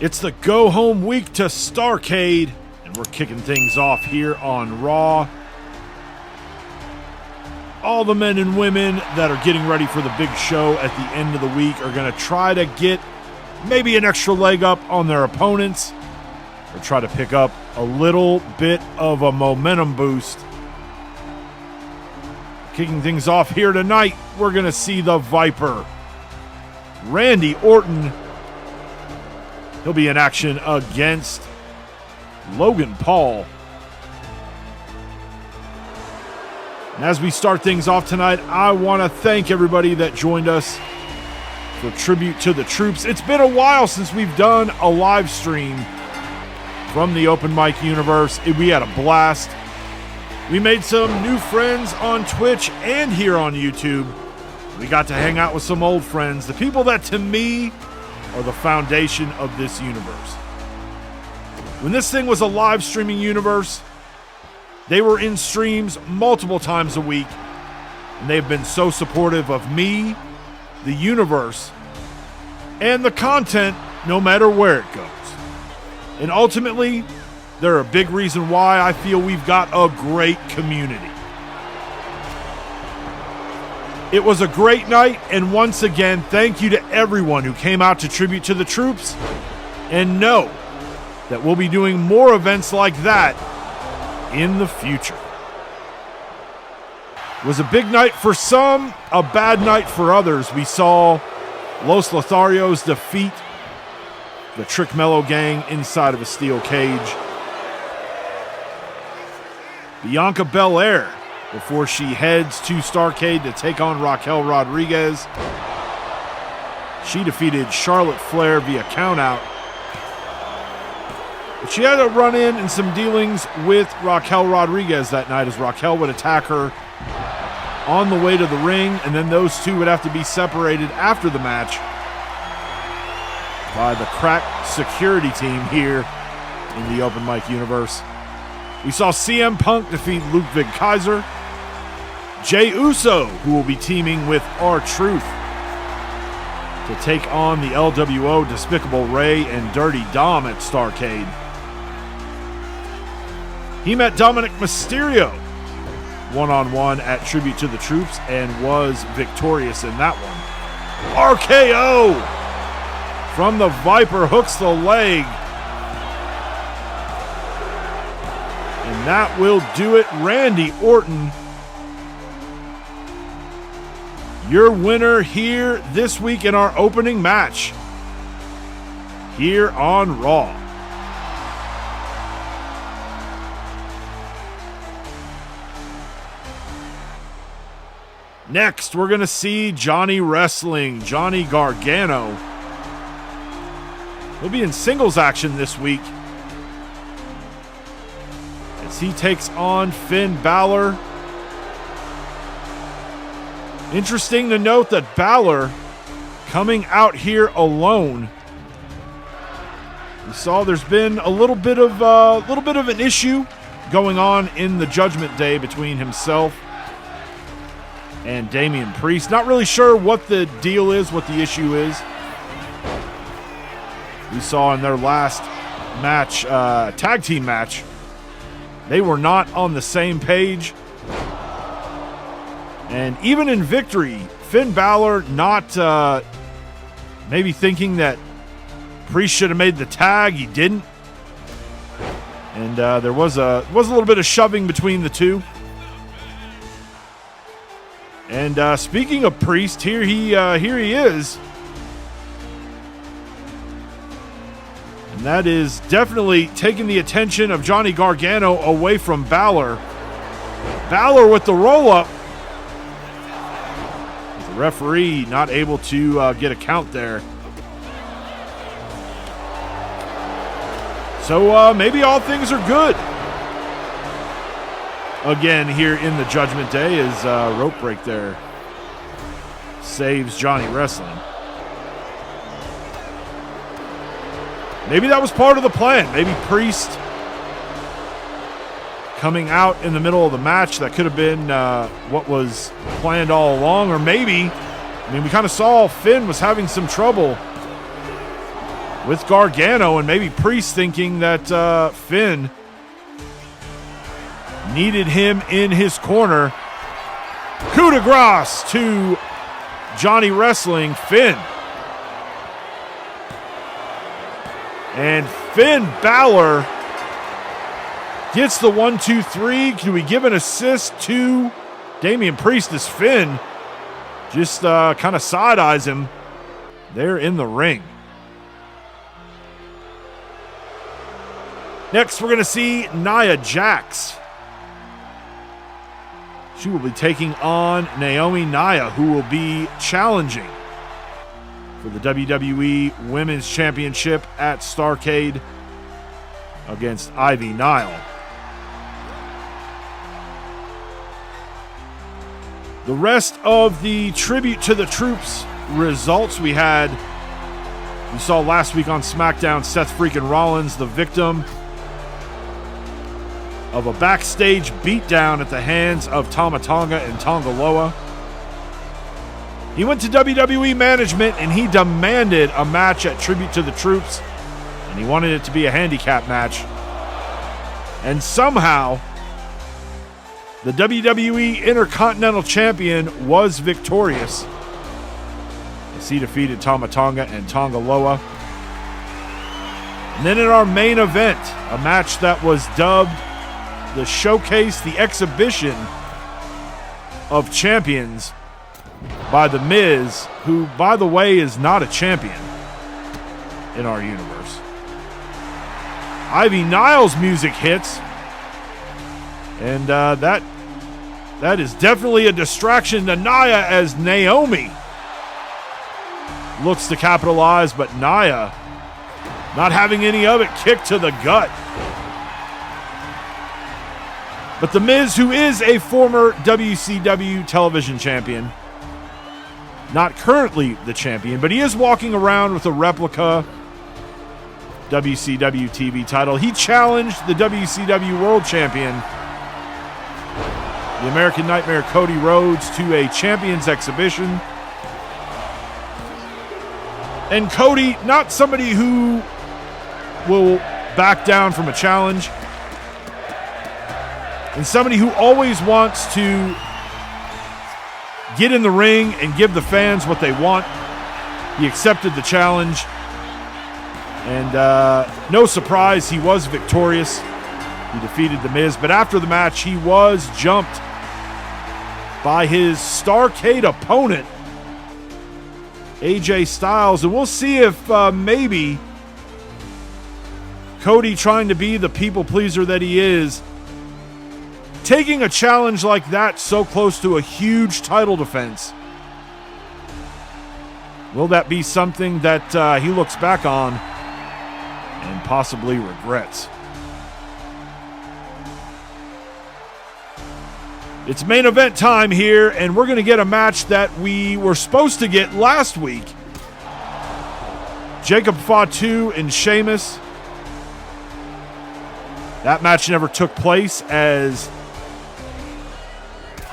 It's the go-home week to Starrcade, and we're kicking things off here on Raw. All the men and women that are getting ready for the big show at the end of the week are going to try to get maybe an extra leg up on their opponents, or try to pick up a little bit of a momentum boost. Kicking things off here tonight, we're going to see the Viper, Randy Orton. He'll be in action against Logan Paul. And as we start things off tonight, I want to thank everybody that joined us for Tribute to the Troops. It's been a while since we've done a live stream from the Open Mic universe. We had a blast. We made some new friends on Twitch and here on YouTube. We got to hang out with some old friends, the people that to me are the foundation of this universe. When this thing was a live streaming universe, they were in streams multiple times a week, and they've been so supportive of me, the universe, and the content no matter where it goes. And ultimately, they're a big reason why I feel we've got a great community. It was a great night, and once again, thank you to everyone who came out to Tribute to the Troops, and know that we'll be doing more events like that in the future. It was a big night for some, a bad night for others. We saw Los Lotharios defeat the Trick Mello gang inside of a steel cage. Bianca Belair, before she heads to Starrcade to take on Raquel Rodriguez. She defeated Charlotte Flair via countout. But she had a run-in and some dealings with Raquel Rodriguez that night, as Raquel would attack her on the way to the ring, and then those two would have to be separated after the match by the crack security team here in the Open Mic universe. We saw CM Punk defeat Ludwig Kaiser. Jey Uso, who will be teaming with R-Truth to take on the LWO, Despicable Ray and Dirty Dom at Starrcade. He met Dominic Mysterio one-on-one at Tribute to the Troops and was victorious in that one. RKO from the Viper hooks the leg. And that will do it. Randy Orton, your winner here this week in our opening match here on Raw. Next, we're going to see Johnny Wrestling, Johnny Gargano. He'll be in singles action this week as he takes on Finn Balor. Interesting to note that Balor coming out here alone. We saw there's been a little bit of an issue going on in the Judgment Day between himself and Damian Priest. Not really sure what the deal is, what the issue is. We saw in their last match, tag team match, they were not on the same page. And even in victory, Finn Balor not maybe thinking that Priest should have made the tag. He didn't. And there was a little bit of shoving between the two. And speaking of Priest, here he is. And that is definitely taking the attention of Johnny Gargano away from Balor. Balor with the roll-up. The referee not able to get a count there. So maybe all things are good. Again, here in the Judgment Day is rope break there. Saves Johnny Wrestling. Maybe that was part of the plan. Maybe Priest coming out in the middle of the match. That could have been what was planned all along. Or maybe, we kind of saw Finn was having some trouble with Gargano, and maybe Priest thinking that Finn needed him in his corner. Coup de grace to Johnny Wrestling, Finn. And Finn Balor gets the 1, 2, 3. Can we give an assist to Damian Priest as Finn just kind of side-eyes him there in the ring? Next, we're going to see Nia Jax. She will be taking on Naomi. Nia, who will be challenging for the WWE Women's Championship at Starrcade against Ivy Nile. The rest of the Tribute to the Troops results we saw last week on SmackDown, Seth Freakin Rollins, the victim of a backstage beatdown at the hands of Tama Tonga and Tonga Loa. He went to WWE management and he demanded a match at Tribute to the Troops, and he wanted it to be a handicap match. And somehow, the WWE Intercontinental Champion was victorious as he defeated Tama Tonga and Tonga Loa. And then in our main event, a match that was dubbed the Showcase, the Exhibition of Champions by The Miz, who, by the way, is not a champion in our universe. Ivy Nile's music hits, and that is definitely a distraction to Nia as Naomi looks to capitalize, but Nia not having any of it, kick to the gut. But The Miz, who is a former WCW television champion, not currently the champion, but he is walking around with a replica WCW TV title. He challenged the WCW World Champion, the American Nightmare Cody Rhodes, to a Champions Exhibition. And Cody, not somebody who will back down from a challenge, and somebody who always wants to get in the ring and give the fans what they want. He accepted the challenge, and no surprise, he was victorious. He defeated The Miz, but after the match, he was jumped by his Starrcade opponent, AJ Styles, and we'll see if maybe Cody, trying to be the people pleaser that he is, taking a challenge like that so close to a huge title defense, will that be something that he looks back on and possibly regrets? It's main event time here, and we're going to get a match that we were supposed to get last week. Jacob Fatu and Sheamus. That match never took place as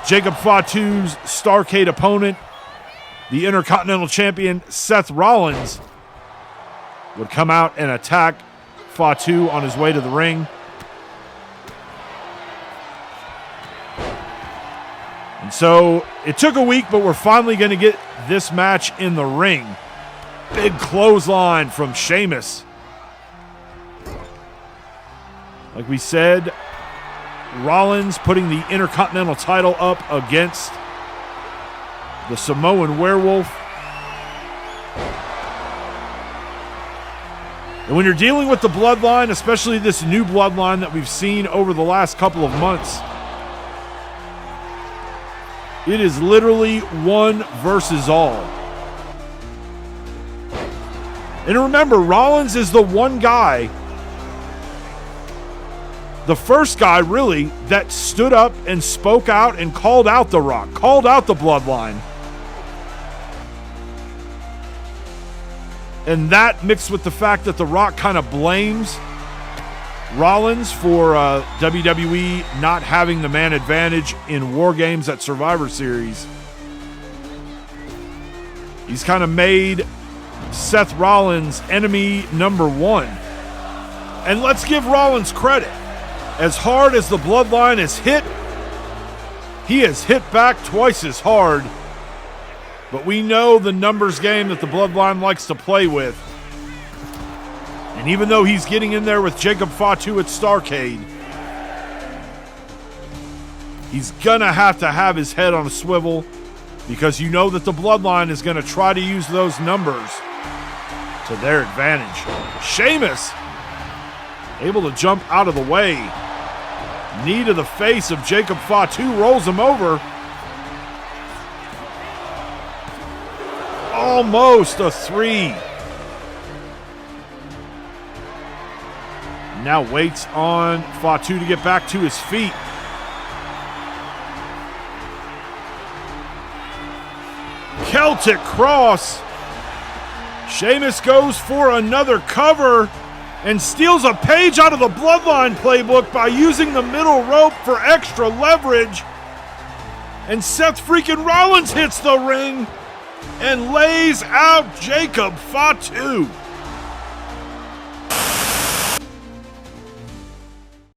Jacob Fatu's Starrcade opponent, the Intercontinental Champion Seth Rollins, would come out and attack Fatu on his way to the ring. And so it took a week, but we're finally going to get this match in the ring. Big clothesline from Sheamus. Like we said, Rollins putting the Intercontinental title up against the Samoan Werewolf. And when you're dealing with the bloodline, especially this new bloodline that we've seen over the last couple of months, it is literally one versus all. And remember, Rollins is the one guy, the first guy really, that stood up and spoke out and called out The Rock, called out the bloodline. And that mixed with the fact that The Rock kind of blames Rollins for WWE not having the man advantage in War Games at Survivor Series. He's kind of made Seth Rollins' enemy number one. And let's give Rollins credit. As hard as the Bloodline has hit, he has hit back twice as hard. But we know the numbers game that the Bloodline likes to play with. And even though he's getting in there with Jacob Fatu at Starrcade, he's going to have his head on a swivel, because you know that the Bloodline is going to try to use those numbers to their advantage. Sheamus able to jump out of the way. Knee to the face of Jacob Fatu, rolls him over. Almost a 3. Now waits on Fatu to get back to his feet. Celtic cross. Sheamus goes for another cover and steals a page out of the Bloodline playbook by using the middle rope for extra leverage. And Seth Rollins hits the ring and lays out Jacob Fatu.